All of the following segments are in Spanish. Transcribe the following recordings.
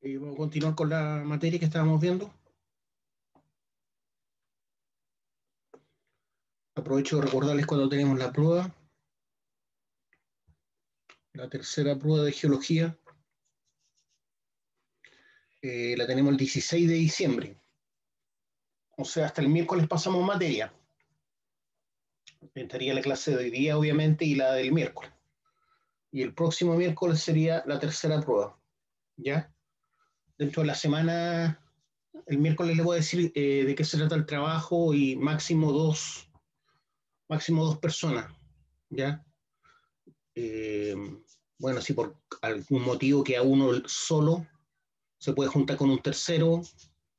Vamos a continuar con la materia que estábamos viendo. Aprovecho de recordarles cuando tenemos la prueba, la tercera prueba de geología. La tenemos el 16 de diciembre. O sea, hasta el miércoles pasamos materia. Estaría la clase de hoy día, obviamente, y la del miércoles. Y el próximo miércoles sería la tercera prueba. ¿Ya? Dentro de la semana, el miércoles les voy a decir de qué se trata el trabajo y máximo dos personas. ¿Ya? Eh, bueno, si por algún motivo queda uno solo, se puede juntar con un tercero,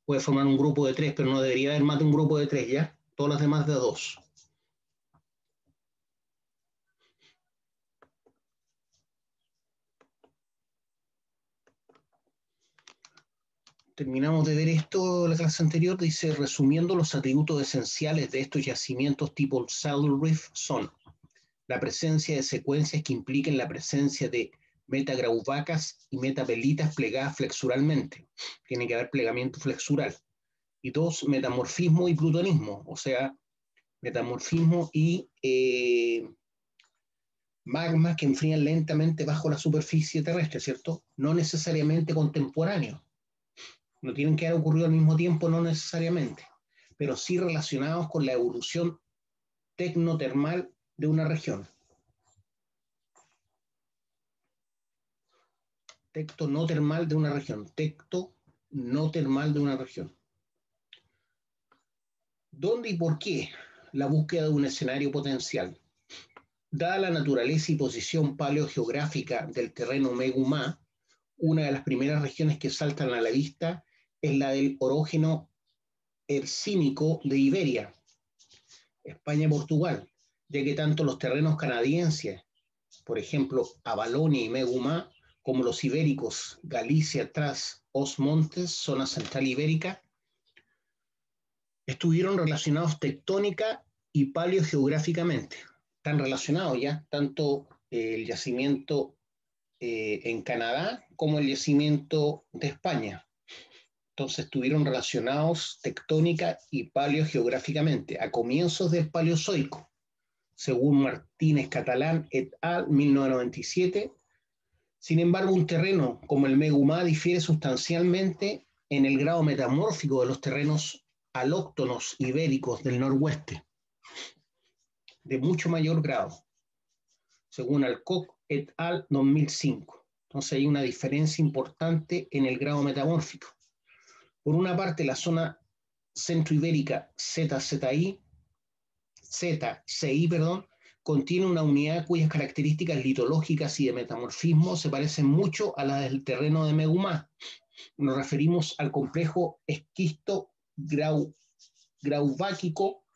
puede formar un grupo de tres, pero no debería haber más de un grupo de tres, ¿ya? Todas las demás de dos. Terminamos de ver esto, la clase anterior dice, resumiendo los atributos esenciales de estos yacimientos tipo Saddle Reef son la presencia de secuencias que impliquen la presencia de metagrauvacas y metapelitas plegadas flexuralmente. Tiene que haber plegamiento flexural. Y dos, metamorfismo y plutonismo, o sea, metamorfismo y magmas que enfrían lentamente bajo la superficie terrestre, ¿cierto? No necesariamente contemporáneos. No tienen que haber ocurrido al mismo tiempo, no necesariamente, pero sí relacionados con la evolución tecnotermal de una región. Tecto no termal de una región. Tecto no termal de una región. ¿Dónde y por qué la búsqueda de un escenario potencial? Dada la naturaleza y posición paleogeográfica del terreno Megumá, una de las primeras regiones que saltan a la vista es la del orógeno hercínico de Iberia, España y Portugal, ya que tanto los terrenos canadienses, por ejemplo, Avalonia y Megumá, como los ibéricos, Galicia, Tras, Os Montes, zona central ibérica, estuvieron relacionados tectónica y paleogeográficamente. Están relacionados ya, tanto el yacimiento en Canadá como el yacimiento de España. Entonces estuvieron relacionados tectónica y paleogeográficamente a comienzos del Paleozoico, según Martínez Catalán et al. 1997. Sin embargo, un terreno como el Megumá difiere sustancialmente en el grado metamórfico de los terrenos alóctonos ibéricos del noroeste, de mucho mayor grado, según Alcock et al. 2005. Entonces hay una diferencia importante en el grado metamórfico. Por una parte, la zona centroibérica ZCI, contiene una unidad cuyas características litológicas y de metamorfismo se parecen mucho a las del terreno de Megumá. Nos referimos al complejo esquisto grauváquico,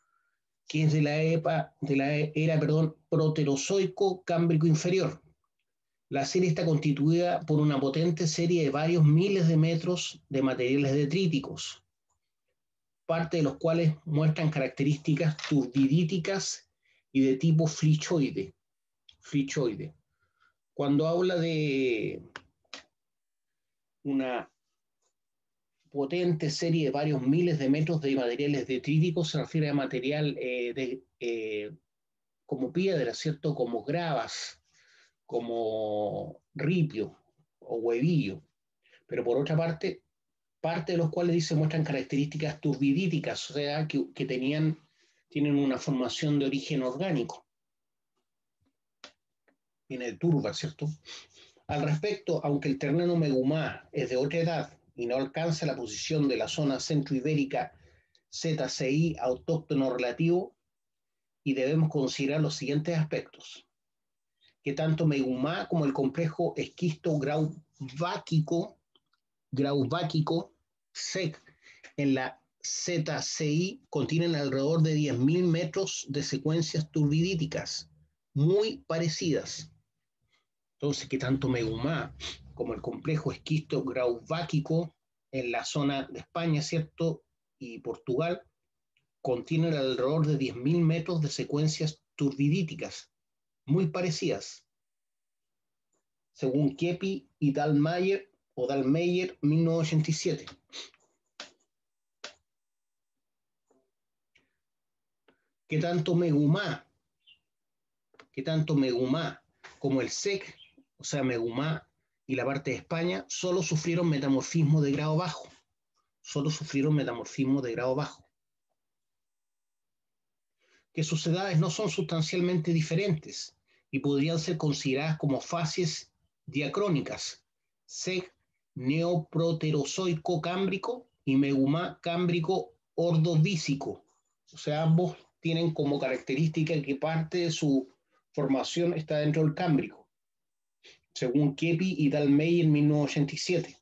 que es de la era proterozoico cámbrico inferior. La serie está constituida por una potente serie de varios miles de metros de materiales detríticos, parte de los cuales muestran características turbidíticas y de tipo flichoide. Cuando habla de una potente serie de varios miles de metros de materiales detríticos, se refiere a material como piedra, ¿cierto? Como gravas, como ripio o huevillo. Pero por otra parte de los cuales dice muestran características turbidíticas, o sea, que tienen una formación de origen orgánico. Viene de turba, ¿cierto? Al respecto, aunque el terreno Megumá es de otra edad y no alcanza la posición de la zona centroibérica ZCI autóctono relativo, y debemos considerar los siguientes aspectos: que tanto Megumá como el complejo esquisto grauváquico SEC en la ZCI contienen alrededor de 10.000 metros de secuencias turbidíticas muy parecidas. Entonces, que tanto Megumá como el complejo esquisto grauváquico en la zona de España, ¿cierto? Y Portugal contienen alrededor de 10.000 metros de secuencias turbidíticas muy parecidas, según Kepi y Dahlmeier o Dallmayr, 1987. ¿Qué tanto Megumá como el SEC, o sea, Megumá y la parte de España, solo sufrieron metamorfismo de grado bajo? Solo sufrieron metamorfismo de grado bajo. Que sus edades no son sustancialmente diferentes y podrían ser consideradas como fases diacrónicas. SEC neoproterozoico cámbrico y Megumá cámbrico ordovícico. O sea, ambos tienen como característica que parte de su formación está dentro del cámbrico, según Kepi y Dallmayr en 1987.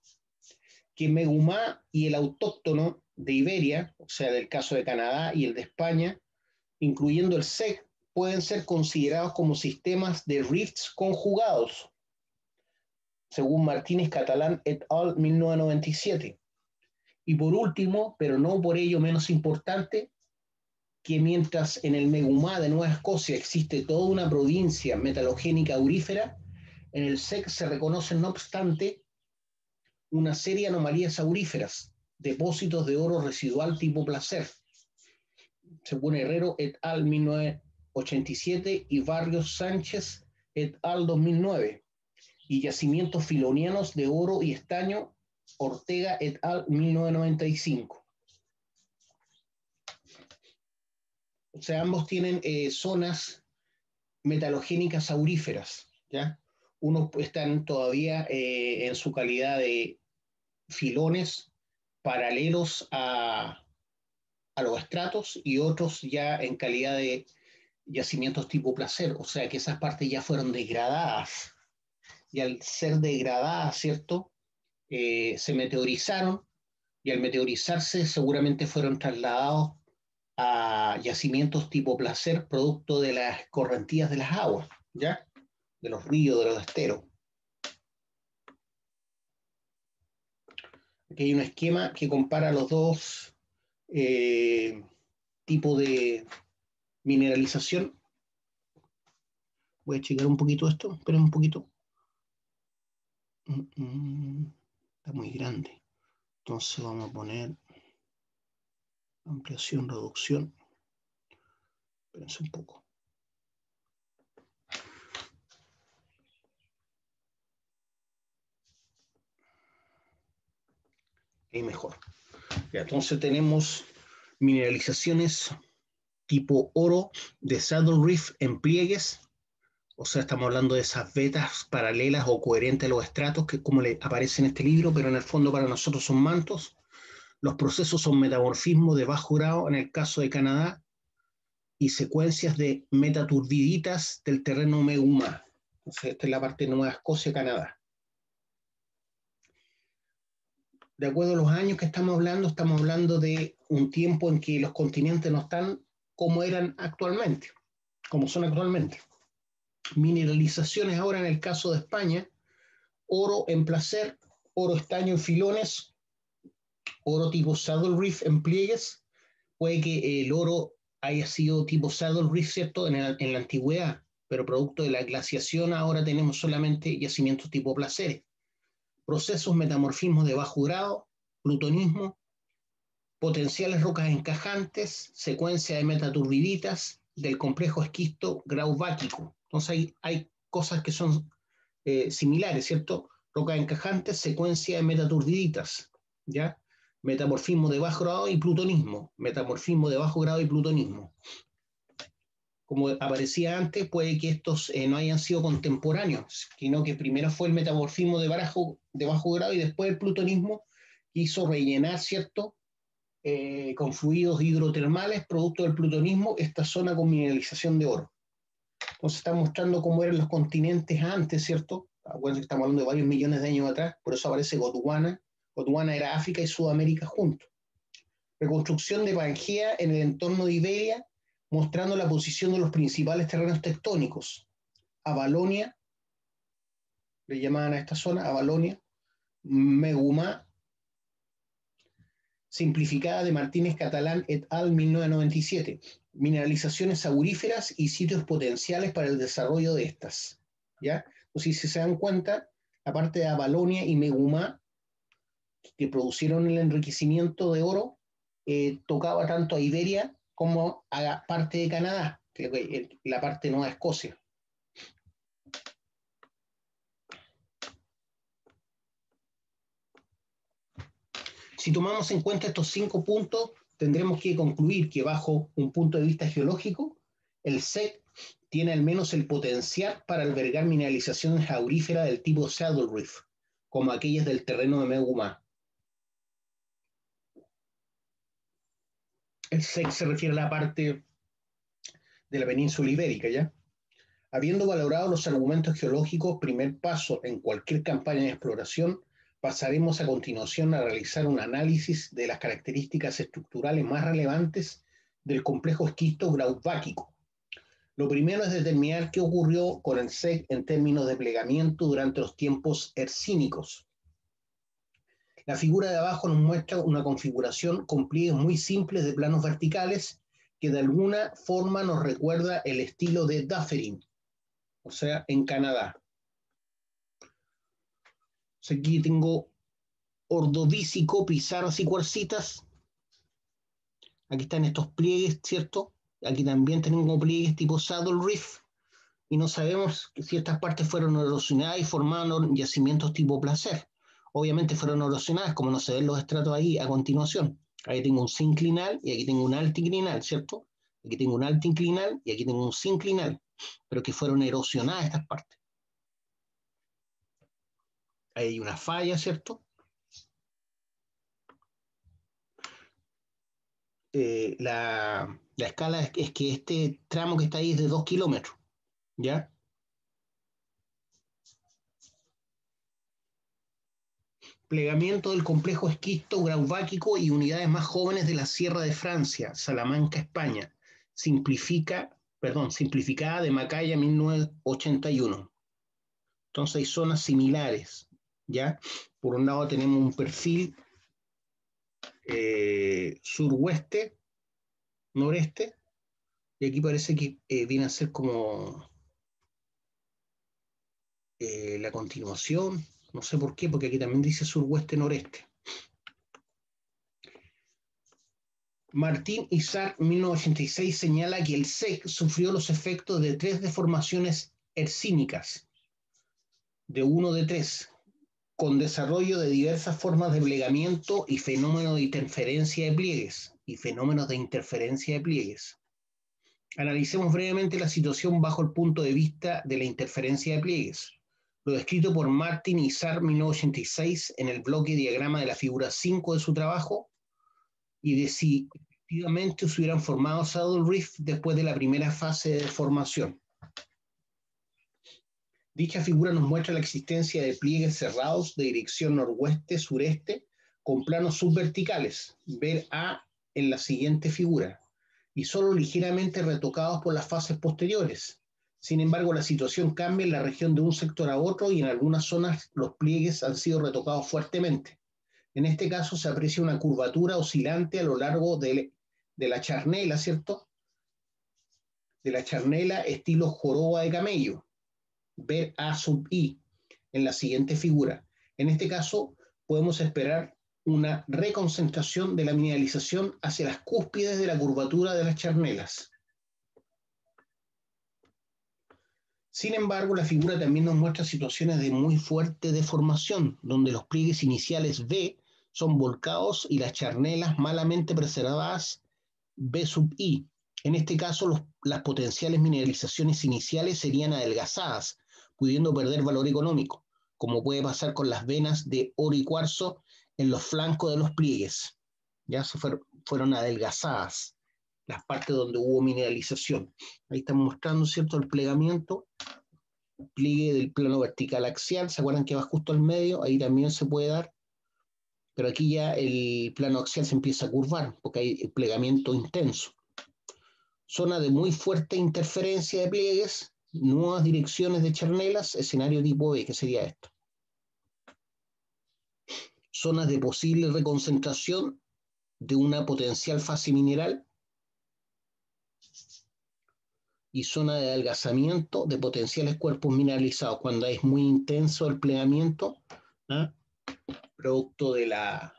Que Megumá y el autóctono de Iberia, o sea, del caso de Canadá y el de España, incluyendo el SEC, pueden ser considerados como sistemas de rifts conjugados, según Martínez Catalán et al. 1997. Y por último, pero no por ello menos importante, que mientras en el Megumá de Nueva Escocia existe toda una provincia metalogénica aurífera, en el SEC se reconocen, no obstante, una serie de anomalías auríferas, depósitos de oro residual tipo placer, según Herrero et al. 1987 y Barrios Sánchez et al. 2009, y yacimientos filonianos de oro y estaño, Ortega et al. 1995. O sea, ambos tienen zonas metalogénicas auríferas, ¿ya? Unos están todavía en su calidad de filones paralelos a los estratos y otros ya en calidad de yacimientos tipo placer, o sea que esas partes ya fueron degradadas y al ser degradadas, ¿cierto? Se meteorizaron y al meteorizarse seguramente fueron trasladados a yacimientos tipo placer producto de las correntías de las aguas, ¿ya? De los ríos, de los esteros. Aquí hay un esquema que compara los dos tipos de mineralización. Voy a checar un poquito esto, esperen un poquito. Está muy grande. Entonces vamos a poner ampliación, reducción. Espérense un poco. Ahí mejor. Ya, entonces tenemos mineralizaciones tipo oro de Saddle Reef en pliegues. O sea, estamos hablando de esas vetas paralelas o coherentes a los estratos, que como le aparece en este libro, pero en el fondo para nosotros son mantos. Los procesos son metamorfismo de bajo grado en el caso de Canadá y secuencias de metaturbiditas del terreno Megumá. Entonces, esta es la parte de Nueva Escocia, Canadá. De acuerdo a los años que estamos hablando de un tiempo en que los continentes no están como eran actualmente, como son actualmente. Mineralizaciones ahora en el caso de España, oro en placer, oro estaño en filones, oro tipo Saddle Reef en pliegues. Puede que el oro haya sido tipo Saddle Reef, ¿cierto? En la antigüedad, pero producto de la glaciación ahora tenemos solamente yacimientos tipo placeres. Procesos metamorfismos de bajo grado, plutonismo, potenciales rocas encajantes, secuencia de metaturbiditas del complejo esquisto graubáquico. Entonces hay cosas que son similares, ¿cierto? Rocas encajantes, secuencia de metaturbiditas, ¿ya? Metamorfismo de bajo grado y plutonismo, metamorfismo de bajo grado y plutonismo. Como aparecía antes, puede que estos no hayan sido contemporáneos, sino que primero fue el metamorfismo de bajo grado y después el plutonismo quiso rellenar, ¿cierto? Con fluidos hidrotermales, producto del plutonismo, esta zona con mineralización de oro. Entonces está mostrando cómo eran los continentes antes, ¿cierto? Acuérdense que estamos hablando de varios millones de años atrás, por eso aparece Gondwana. Gondwana era África y Sudamérica juntos. Reconstrucción de Pangea en el entorno de Iberia, mostrando la posición de los principales terrenos tectónicos. Avalonia, le llamaban a esta zona, Avalonia, Megumá, simplificada de Martínez Catalán et al. 1997. Mineralizaciones auríferas y sitios potenciales para el desarrollo de estas. ¿Ya? Entonces, si se dan cuenta, la parte de Avalonia y Megumá que producieron el enriquecimiento de oro tocaba tanto a Iberia como a parte de Canadá, que la parte de Nueva Escocia. Si tomamos en cuenta estos 5 puntos, tendremos que concluir que bajo un punto de vista geológico, el SEC tiene al menos el potencial para albergar mineralizaciones auríferas del tipo Saddle Reef, como aquellas del terreno de Meuguma. El SEC se refiere a la parte de la península ibérica, ¿ya? Habiendo valorado los argumentos geológicos, primer paso en cualquier campaña de exploración, pasaremos a continuación a realizar un análisis de las características estructurales más relevantes del complejo esquisto graubáquico. Lo primero es determinar qué ocurrió con el SEC en términos de plegamiento durante los tiempos hercínicos. La figura de abajo nos muestra una configuración con pliegues muy simples de planos verticales que de alguna forma nos recuerda el estilo de Dufferin, o sea, en Canadá. Aquí tengo ordovícico, pizarras y cuarcitas. Aquí están estos pliegues, ¿cierto? Aquí también tenemos pliegues tipo Saddle Reef y no sabemos si estas partes fueron erosionadas y formaron yacimientos tipo placer. Obviamente fueron erosionadas, como no se ven los estratos ahí a continuación. Ahí tengo un sinclinal y aquí tengo un altinclinal, ¿cierto? Aquí tengo un altinclinal y aquí tengo un sinclinal, pero que fueron erosionadas estas partes. Ahí hay una falla, ¿cierto? La escala es que este tramo que está ahí es de 2 kilómetros, ¿ya? Plegamiento del complejo esquisto graubáquico y unidades más jóvenes de la Sierra de Francia, Salamanca, España. Simplificada de Macaya 1981. Entonces hay zonas similares, ¿ya? Por un lado tenemos un perfil suroeste, noreste, y aquí parece que viene a ser como la continuación, no sé por qué, porque aquí también dice suroeste-noreste. Martín Isaac, 1986, señala que el SEC sufrió los efectos de 3 deformaciones hercínicas, de 1 de 3, con desarrollo de diversas formas de plegamiento y fenómenos de interferencia de pliegues. Analicemos brevemente la situación bajo el punto de vista de la interferencia de pliegues. Lo descrito por Martin Isar 1986 en el bloque diagrama de la figura 5 de su trabajo y de si efectivamente se hubieran formado Saddle Reef después de la primera fase de formación. Dicha figura nos muestra la existencia de pliegues cerrados de dirección noroeste-sureste con planos subverticales, ver A en la siguiente figura, y solo ligeramente retocados por las fases posteriores. Sin embargo, la situación cambia en la región de un sector a otro y en algunas zonas los pliegues han sido retocados fuertemente. En este caso se aprecia una curvatura oscilante a lo largo de la charnela, ¿cierto? De la charnela estilo joroba de camello, ver A sub I en la siguiente figura. En este caso podemos esperar una reconcentración de la mineralización hacia las cúspides de la curvatura de las charnelas. Sin embargo, la figura también nos muestra situaciones de muy fuerte deformación, donde los pliegues iniciales B son volcados y las charnelas malamente preservadas B sub I. En este caso, las potenciales mineralizaciones iniciales serían adelgazadas, pudiendo perder valor económico, como puede pasar con las venas de oro y cuarzo en los flancos de los pliegues. Ya fueron adelgazadas las partes donde hubo mineralización. Ahí estamos mostrando, ¿cierto?, el plegamiento, pliegue del plano vertical axial, ¿se acuerdan que va justo al medio? Ahí también se puede dar, pero aquí ya el plano axial se empieza a curvar, porque hay el plegamiento intenso. Zona de muy fuerte interferencia de pliegues, nuevas direcciones de charnelas, escenario tipo B, que sería esto. Zonas de posible reconcentración de una potencial fase mineral y zona de adelgazamiento de potenciales cuerpos mineralizados, cuando es muy intenso el plegamiento, ¿ah?, producto de la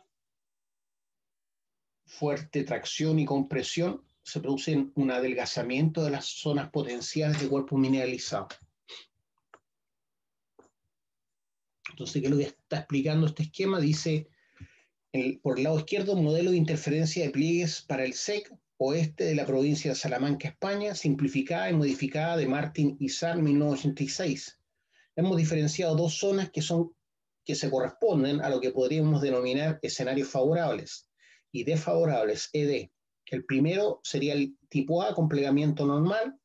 fuerte tracción y compresión, se produce un adelgazamiento de las zonas potenciales de cuerpos mineralizados. Entonces, ¿qué es lo que está explicando este esquema? Dice, por el lado izquierdo, modelo de interferencia de pliegues para el SEC oeste de la provincia de Salamanca, España, simplificada y modificada de Martin y Sar, 1986. Hemos diferenciado dos zonas que se corresponden a lo que podríamos denominar escenarios favorables y desfavorables, ED. El primero sería el tipo A con plegamiento normal,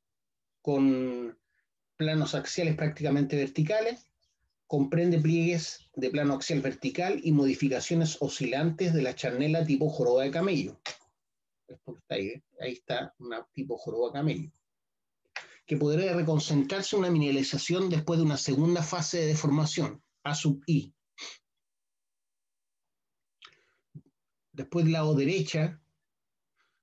con planos axiales prácticamente verticales, comprende pliegues de plano axial vertical y modificaciones oscilantes de la charnela tipo joroba de camello. Esto está ahí, ahí está una tipo joroba de camello, que podría reconcentrarse en una mineralización después de una segunda fase de deformación, A sub I. Después del lado derecha,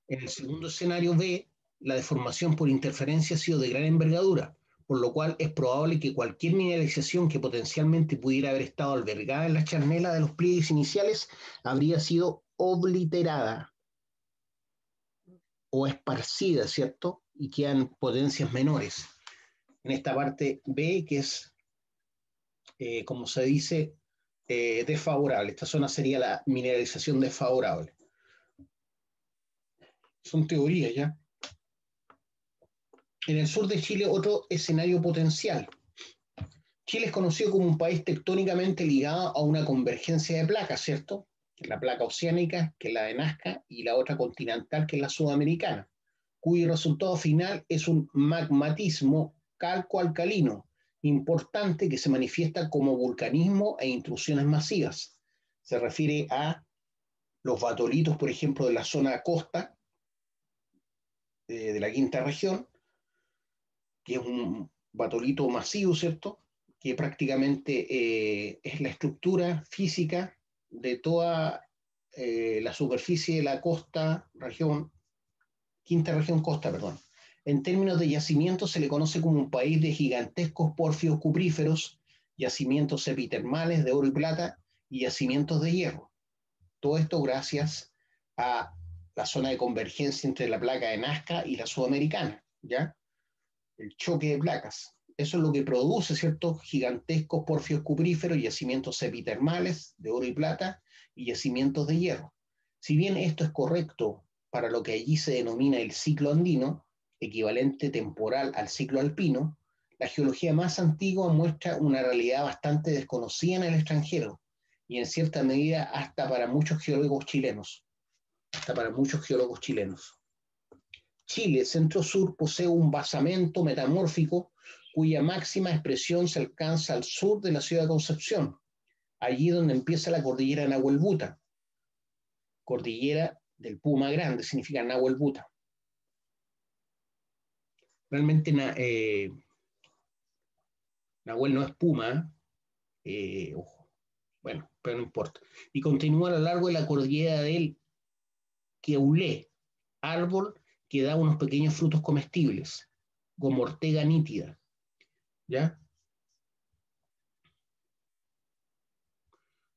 en el segundo escenario B, la deformación por interferencia ha sido de gran envergadura, por lo cual es probable que cualquier mineralización que potencialmente pudiera haber estado albergada en la charnela de los pliegues iniciales habría sido obliterada o esparcida, ¿cierto? Y quedan potencias menores. En esta parte B, que es, como se dice, desfavorable. Esta zona sería la mineralización desfavorable. Son teorías ya. En el sur de Chile, otro escenario potencial. Chile es conocido como un país tectónicamente ligado a una convergencia de placas, ¿cierto? Que es la placa oceánica, que es la de Nazca, y la otra continental, que es la sudamericana, cuyo resultado final es un magmatismo calco-alcalino importante que se manifiesta como vulcanismo e intrusiones masivas. Se refiere a los batolitos, por ejemplo, de la zona costa de la quinta región, que es un batolito masivo, ¿cierto? Que prácticamente es la estructura física de toda la superficie de la costa, quinta región costa, perdón. En términos de yacimiento se le conoce como un país de gigantescos pórfidos cupríferos, yacimientos epitermales de oro y plata y yacimientos de hierro. Todo esto gracias a la zona de convergencia entre la placa de Nazca y la sudamericana, ¿ya? El choque de placas. Eso es lo que produce ciertos gigantescos pórfidos cupríferos, yacimientos epitermales de oro y plata y yacimientos de hierro. Si bien esto es correcto para lo que allí se denomina el ciclo andino, equivalente temporal al ciclo alpino, la geología más antigua muestra una realidad bastante desconocida en el extranjero y en cierta medida hasta para muchos geólogos chilenos. Chile centro-sur posee un basamento metamórfico cuya máxima expresión se alcanza al sur de la ciudad de Concepción, allí donde empieza la cordillera Nahuel Buta. Cordillera del Puma Grande significa Nahuel Buta. Realmente Nahuel no es Puma, bueno, pero no importa. Y continúa a lo largo de la cordillera del Queulé, árbol que da unos pequeños frutos comestibles, como ortega nítida, ¿ya?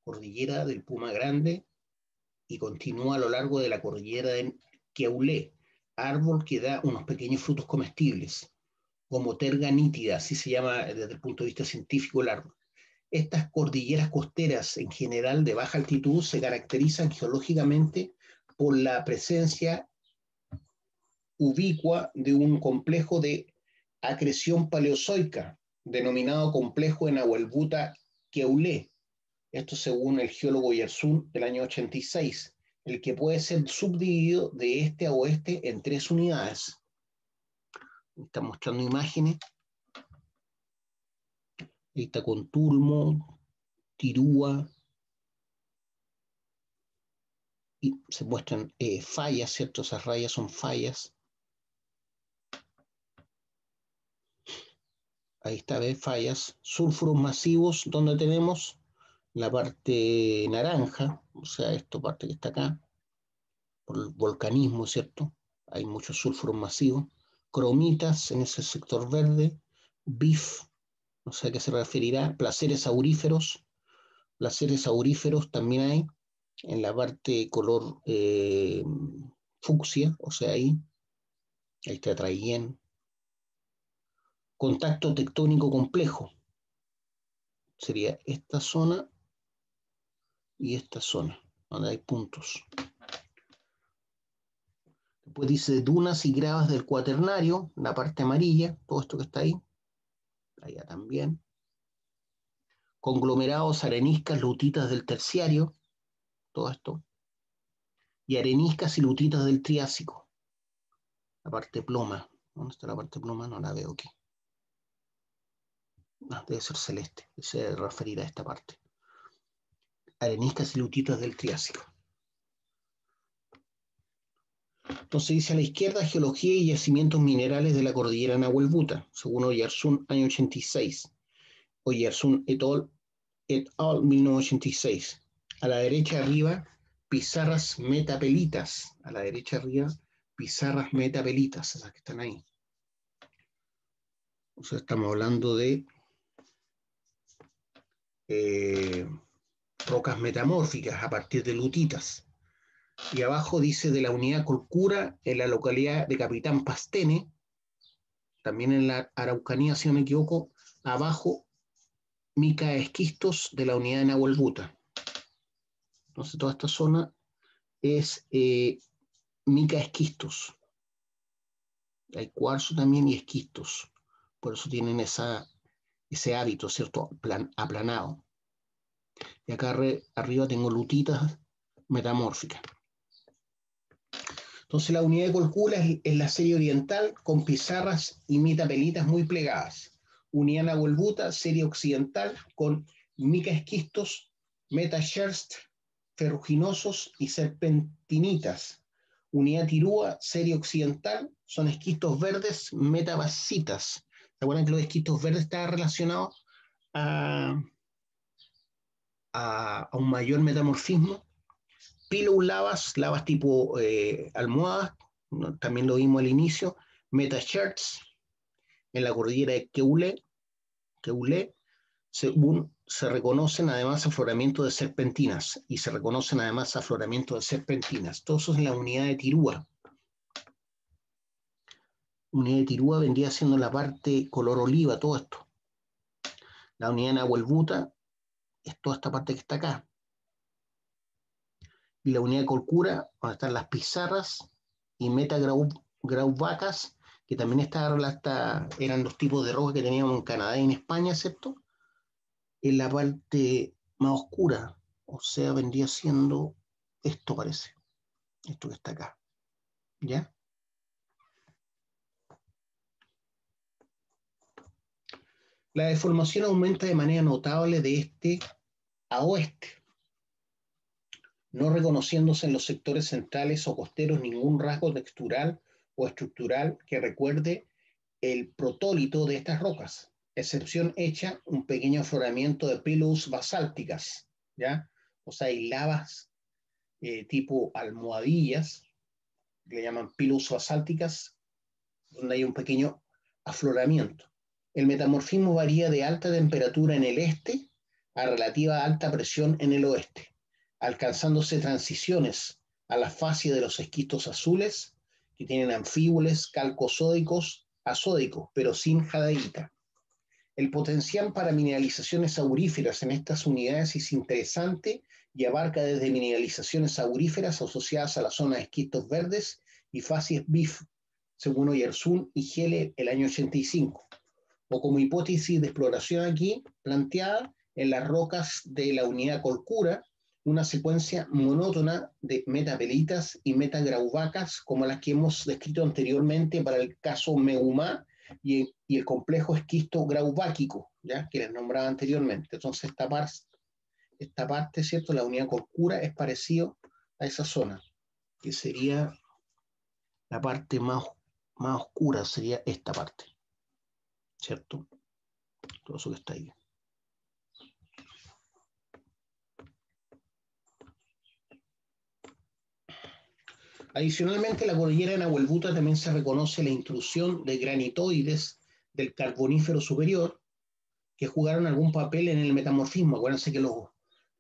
Cordillera del Puma Grande y continúa a lo largo de la cordillera de Queulé, árbol que da unos pequeños frutos comestibles, como terga nítida, así se llama desde el punto de vista científico el árbol. Estas cordilleras costeras en general de baja altitud se caracterizan geológicamente por la presencia ubicua de un complejo de acreción paleozoica, denominado complejo de Nahuel Buta Queulé. Esto según el geólogo Yersun del año 86, el que puede ser subdividido de este a oeste en 3 unidades. Está mostrando imágenes. Ahí está Contulmo, Tirúa, y se muestran fallas, ¿cierto? Esas rayas son fallas. Ahí está, ¿ves? Fallas. Sulfuros masivos, donde tenemos la parte naranja, o sea, esta parte que está acá, por el volcanismo, ¿cierto? Hay muchos sulfuros masivos. Cromitas en ese sector verde. BIF, no sé a qué se referirá. Placeres auríferos, placeres auríferos también hay, en la parte color fucsia, o sea, ahí está Traillén. Contacto tectónico complejo, sería esta zona y esta zona, donde hay puntos. Después dice dunas y gravas del cuaternario, la parte amarilla, todo esto que está ahí, allá también. Conglomerados, areniscas, lutitas del terciario, todo esto. Y areniscas y lutitas del triásico. La parte ploma. ¿Dónde está la parte ploma? No la veo aquí. No, debe ser celeste, se referirá a esta parte. Areniscas y lutitas del triásico. Entonces dice a la izquierda, geología y yacimientos minerales de la cordillera Nahuelbuta, según Oyarzún, año 86. Oyarzún et al. 1986. A la derecha arriba, pizarras metapelitas. A la derecha arriba, pizarras metapelitas, esas que están ahí. O sea, estamos hablando de rocas metamórficas a partir de lutitas. Y abajo dice de la unidad Colcura en la localidad de Capitán Pastene, también en la Araucanía, si no me equivoco, abajo mica esquistos de la unidad de Nahuelbuta. Entonces toda esta zona es mica esquistos. Hay cuarzo también y esquistos. Por eso tienen ese hábito, ¿cierto? Aplanado. Y acá arriba tengo lutitas metamórficas. Entonces la unidad de Colcula es la serie oriental con pizarras y metapelitas muy plegadas. Unidad Nahuelbuta, serie occidental con mica esquistos, metascherst, ferruginosos y serpentinitas. Unidad Tirúa, serie occidental, son esquistos verdes metabasitas. ¿Se acuerdan que los esquistos verdes estaban relacionados a un mayor metamorfismo? Pillow lavas tipo almohadas, ¿no? También lo vimos al inicio. Metascherts en la cordillera de Keulé, según se reconocen además afloramientos de serpentinas y se reconocen además afloramientos de serpentinas. Todo eso es en la unidad de Tirúa. Unidad de Tirúa vendría siendo la parte color oliva, todo esto. La unidad de Nahuelbuta es toda esta parte que está acá. Y la unidad de Colcura, donde están las pizarras y metagrauvacas, que también eran los tipos de roca que teníamos en Canadá y en España, ¿cierto? En la parte más oscura, o sea, vendría siendo esto, parece, esto que está acá, ¿ya? La deformación aumenta de manera notable de este a oeste, no reconociéndose en los sectores centrales o costeros ningún rasgo textural o estructural que recuerde el protólito de estas rocas, excepción hecha un pequeño afloramiento de pillows basálticas, ¿ya? O sea, hay lavas tipo almohadillas, que le llaman pillows basálticas, donde hay un pequeño afloramiento. El metamorfismo varía de alta temperatura en el este a relativa alta presión en el oeste, alcanzándose transiciones a la fascia de los esquistos azules, que tienen anfíboles calcosódicos asódicos, pero sin jadeíta. El potencial para mineralizaciones auríferas en estas unidades es interesante y abarca desde mineralizaciones auríferas asociadas a la zona de esquistos verdes y facies BIF, según Oyarzún y Gele el año 85, o como hipótesis de exploración aquí planteada en las rocas de la unidad Colcura, una secuencia monótona de metapelitas y metagrauvacas como las que hemos descrito anteriormente para el caso Meumá y el complejo esquisto grauváquico, ¿ya? Que les nombraba anteriormente. Entonces esta parte, ¿cierto? La unidad Colcura es parecido a esa zona, que sería la parte más oscura, sería esta parte, ¿cierto? Todo eso que está ahí. Adicionalmente, la cordillera de Nahuelbuta también se reconoce la intrusión de granitoides del Carbonífero superior que jugaron algún papel en el metamorfismo. Acuérdense que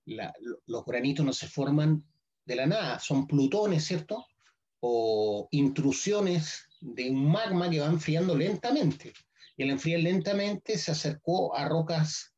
los granitos no se forman de la nada, son plutones, ¿cierto? O intrusiones de un magma que va enfriando lentamente. Y al enfriar lentamente se acercó a rocas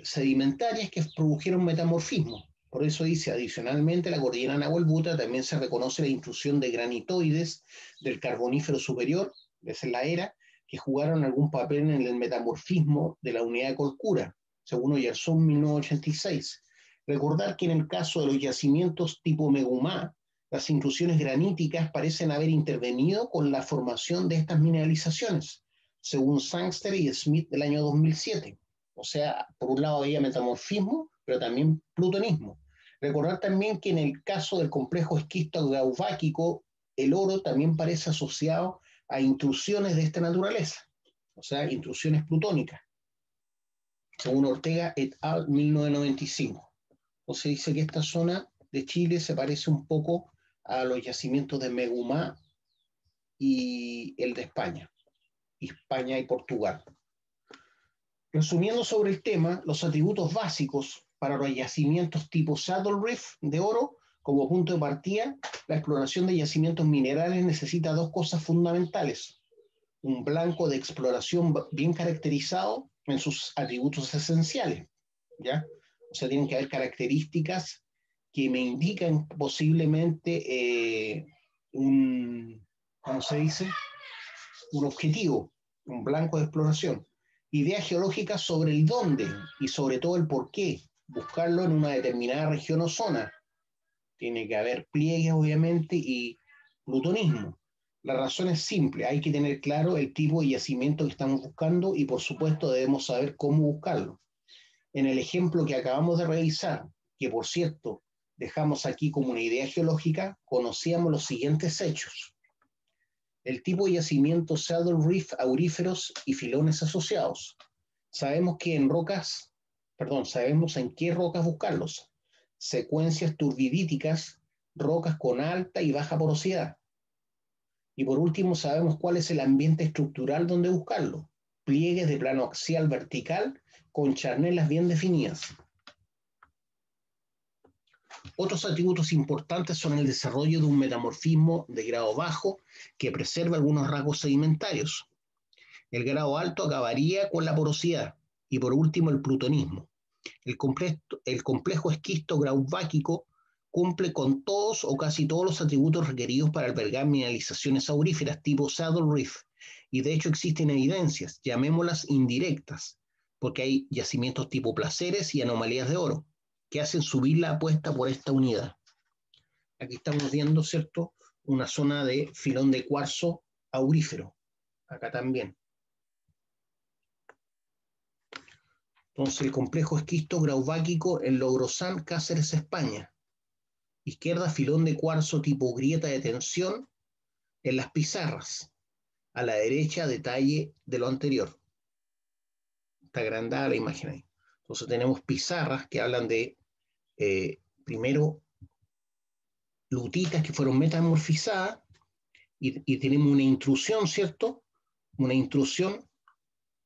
sedimentarias que produjeron metamorfismo. Por eso dice, adicionalmente, la cordillera Nahuelbuta también se reconoce la intrusión de granitoides del Carbonífero superior, esa es la era, que jugaron algún papel en el metamorfismo de la unidad de Colcura, según Oyarzún 1986. Recordar que en el caso de los yacimientos tipo Megumá, las intrusiones graníticas parecen haber intervenido con la formación de estas mineralizaciones, según Sangster y Smith del año 2007. O sea, por un lado había metamorfismo, pero también plutonismo. Recordar también que en el caso del complejo esquisto-grauváquico, el oro también parece asociado a intrusiones de esta naturaleza, o sea, intrusiones plutónicas, según Ortega et al. 1995. O se dice que esta zona de Chile se parece un poco a los yacimientos de Megumá y el de España y Portugal. Resumiendo sobre el tema, los atributos básicos para los yacimientos tipo Saddle Reef de oro, como punto de partida, la exploración de yacimientos minerales necesita dos cosas fundamentales: un blanco de exploración bien caracterizado en sus atributos esenciales, ¿ya? O sea, tienen que haber características que me indican posiblemente ¿cómo se dice? Un objetivo, un blanco de exploración. Ideas geológicas sobre el dónde y sobre todo el por qué buscarlo en una determinada región o zona. Tiene que haber pliegues, obviamente, y plutonismo. La razón es simple, hay que tener claro el tipo de yacimiento que estamos buscando y por supuesto debemos saber cómo buscarlo. En el ejemplo que acabamos de revisar, que por cierto dejamos aquí como una idea geológica, conocíamos los siguientes hechos: el tipo de yacimiento Saddle Reef, auríferos y filones asociados. Sabemos sabemos en qué rocas buscarlos. Secuencias turbidíticas, rocas con alta y baja porosidad. Y por último, sabemos cuál es el ambiente estructural donde buscarlo. Pliegues de plano axial vertical con charnelas bien definidas. Otros atributos importantes son el desarrollo de un metamorfismo de grado bajo que preserva algunos rasgos sedimentarios. El grado alto acabaría con la porosidad. Y por último, el plutonismo. El complejo esquisto grauváquico cumple con todos o casi todos los atributos requeridos para albergar mineralizaciones auríferas tipo Saddle Reef. Y de hecho existen evidencias, llamémoslas indirectas, porque hay yacimientos tipo placeres y anomalías de oro, que hacen subir la apuesta por esta unidad. Aquí estamos viendo, ¿cierto?, una zona de filón de cuarzo aurífero. Acá también. Entonces, el complejo esquisto grauváquico en Logrosán, Cáceres, España. Izquierda, filón de cuarzo tipo grieta de tensión en las pizarras. A la derecha, detalle de lo anterior. Está agrandada la imagen ahí. Entonces tenemos pizarras que hablan de, primero, lutitas que fueron metamorfizadas y tenemos una intrusión, ¿cierto? Una intrusión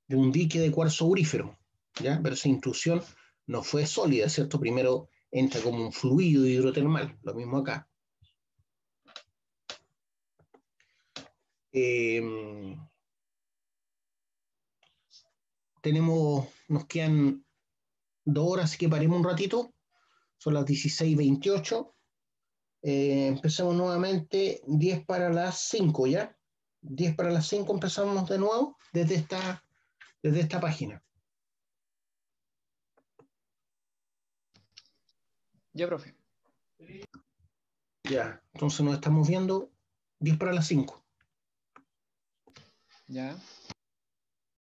de un dique de cuarzo aurífero, ¿ya? Pero esa intrusión no fue sólida, ¿cierto? Primero entra como un fluido hidrotermal, lo mismo acá. Nos quedan 2 horas, así que paremos un ratito. Son las 16:28. Empezamos nuevamente 10 para las 5, ¿ya? 10 para las 5 empezamos de nuevo desde esta página. Ya, profe. Ya, entonces nos estamos viendo 10 para las 5. Ya.